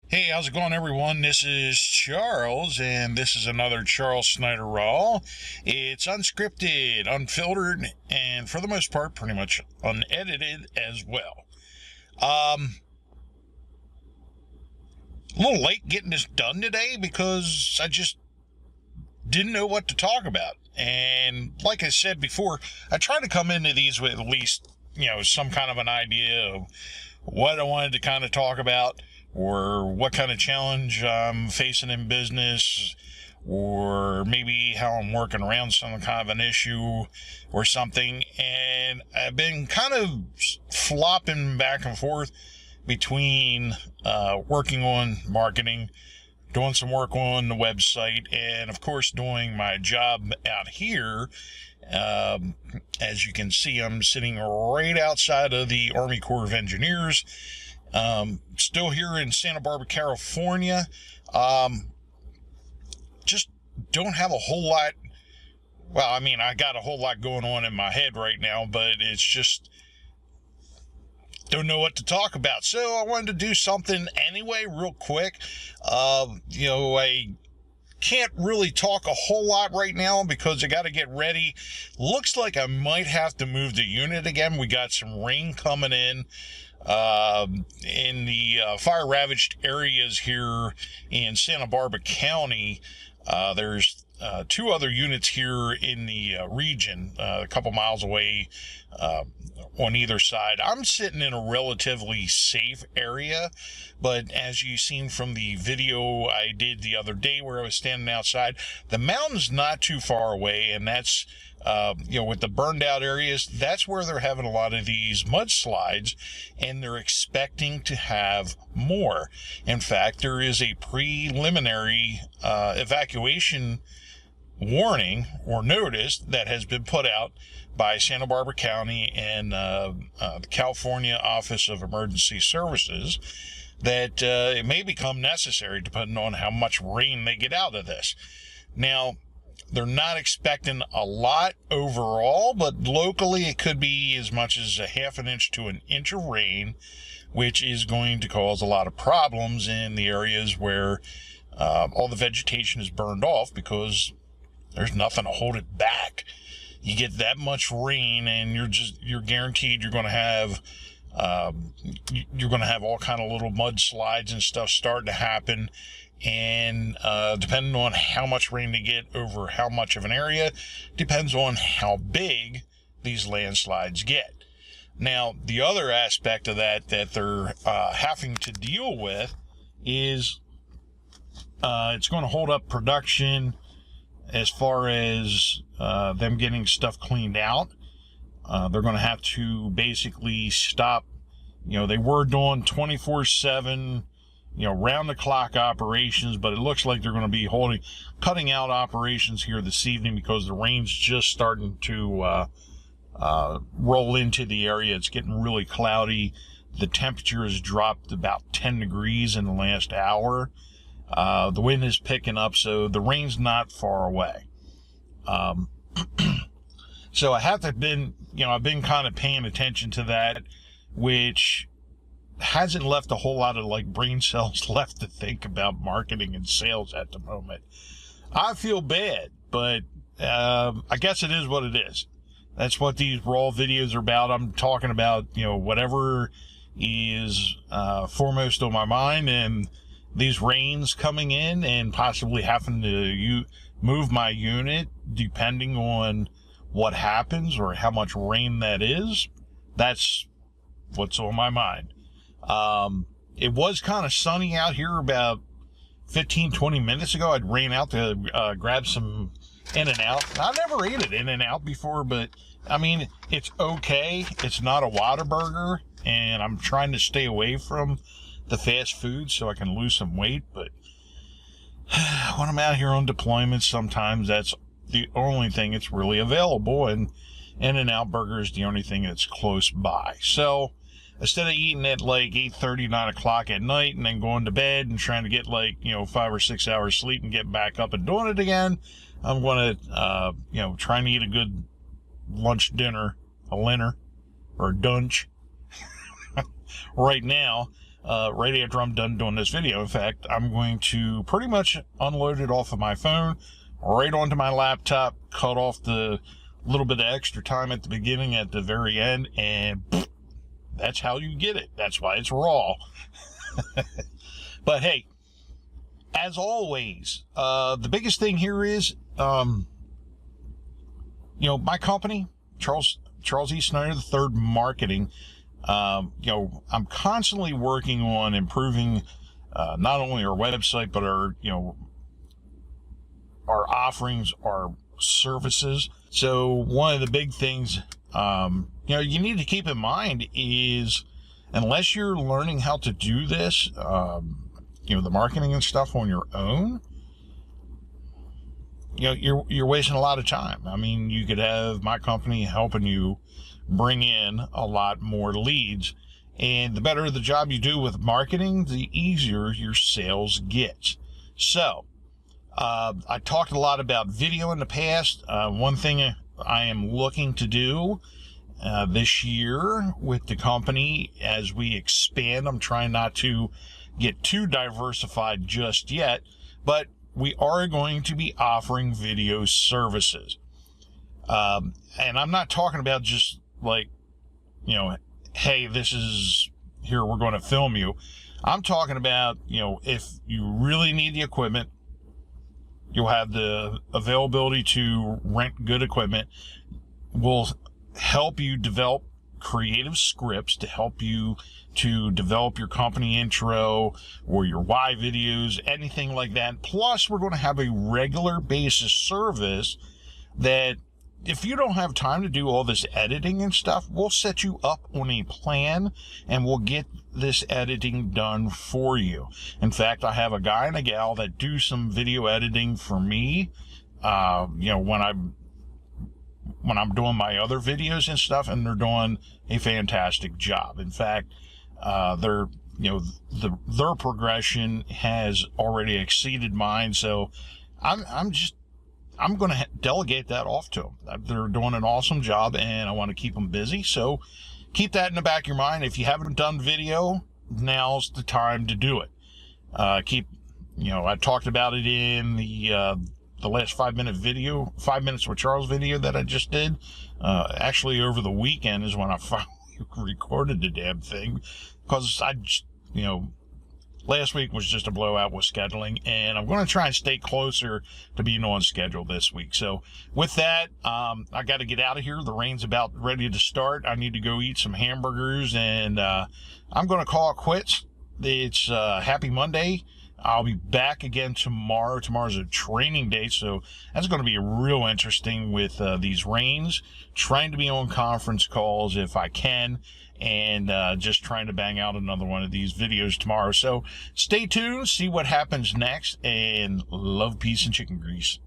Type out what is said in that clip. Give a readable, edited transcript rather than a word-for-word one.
Hey, how's it going, everyone? This is Charles, and this is another Charles Snyder Raw. It's unscripted, unfiltered, and for the most part, pretty much unedited as well. A little late getting this done today because I just didn't know what to talk about. And like I said before, I try to come into these with at least, some kind of an idea of what I wanted to kind of talk about, or what kind of challenge I'm facing in business, or maybe how I'm working around some kind of an issue or something. And I've been kind of flopping back and forth between working on marketing, doing some work on the website, and of course doing my job out here. As you can see, I'm sitting right outside of the Army Corps of Engineers. Still here in Santa Barbara, California. Just don't have a whole lot. Well, I got a whole lot going on in my head right now, but it's just don't know what to talk about. So I wanted to do something anyway, real quick. I can't really talk a whole lot right now because I got to get ready. Looks like I might have to move the unit again. We got some rain coming in the fire ravaged areas here in Santa Barbara County. There's two other units here in the region, a couple miles away on either side. I'm sitting in a relatively safe area, but as you've seen from the video I did the other day where I was standing outside, the mountain's not too far away, and that's with the burned out areas, that's where they're having a lot of these mudslides, and they're expecting to have more. In fact, there is a preliminary evacuation warning or notice that has been put out by Santa Barbara County and the California Office of Emergency Services that it may become necessary depending on how much rain they get out of this. Now, they're not expecting a lot overall, but locally it could be as much as a half an inch to an inch of rain, which is going to cause a lot of problems in the areas where all the vegetation is burned off because there's nothing to hold it back. You get that much rain and you're guaranteed you're going to have all kind of little mudslides and stuff starting to happen. And depending on how much rain they get over how much of an area depends on how big these landslides get. Now, the other aspect of that they're having to deal with is it's going to hold up production as far as them getting stuff cleaned out. They're going to have to basically stop. They were doing 24/7, round the clock operations, but it looks like they're going to be cutting out operations here this evening because the rain's just starting to roll into the area. It's getting really cloudy. The temperature has dropped about 10 degrees in the last hour. The wind is picking up, so the rain's not far away. So I've been kind of paying attention to that, which hasn't left a whole lot of brain cells left to think about marketing and sales at the moment. I feel bad, but I guess it is what it is. That's what these raw videos are about. I'm talking about, whatever is foremost on my mind, and these rains coming in and possibly having to move my unit depending on what happens or how much rain that is. That's what's on my mind. It was kind of sunny out here about 15-20 minutes ago. I'd ran out to grab some In-N-Out. I never ate it In-N-Out before, but it's okay. It's not a Whataburger, and I'm trying to stay away from the fast food so I can lose some weight. But when I'm out here on deployment, sometimes that's the only thing that's really available, and In-N-Out Burger is the only thing that's close by. So instead of eating at 8:30, 9 o'clock at night and then going to bed and trying to get 5 or 6 hours sleep and get back up and doing it again, I'm going to try and eat a good lunch, dinner, a linner, or a dunch right now. right after I'm done doing this video. In fact, I'm going to pretty much unload it off of my phone, right onto my laptop, cut off the little bit of extra time at the beginning, at the very end, and that's how you get it. That's why it's raw. But hey, as always, the biggest thing here is, my company, Charles E. Snyder III Marketing, I'm constantly working on improving not only our website, but our offerings, our services. So one of the big things, you need to keep in mind is, unless you're learning how to do this, the marketing and stuff on your own, you're wasting a lot of time. I mean, you could have my company helping you bring in a lot more leads, and the better the job you do with marketing, the easier your sales gets. So, I talked a lot about video in the past. One thing I am looking to do this year with the company as we expand, I'm trying not to get too diversified just yet, but we are going to be offering video services. And I'm not talking about just like, hey, this is here, we're going to film you. I'm talking about, if you really need the equipment, you'll have the availability to rent good equipment. We'll help you develop creative scripts to help you to develop your company intro or your why videos, anything like that. Plus, we're going to have a regular basis service that if you don't have time to do all this editing and stuff, we'll set you up on a plan and we'll get this editing done for you. In fact, I have a guy and a gal that do some video editing for me, when I'm doing my other videos and stuff, and they're doing a fantastic job. In fact, their progression has already exceeded mine. So I'm going to delegate that off to them. They're doing an awesome job, and I want to keep them busy. So keep that in the back of your mind. If you haven't done video, now's the time to do it. I talked about it in the last 5 minutes with Charles video that I just did. Actually, over the weekend is when I finally recorded the damn thing, because last week was just a blowout with scheduling, and I'm going to try and stay closer to being on schedule this week. So with that, I got to get out of here. The rain's about ready to start. I need to go eat some hamburgers, and I'm going to call it quits. It's happy Monday. I'll be back again tomorrow. Tomorrow's a training day, so that's going to be real interesting with these rains. Trying to be on conference calls if I can, and just trying to bang out another one of these videos tomorrow. So stay tuned, see what happens next, and love, peace, and chicken grease.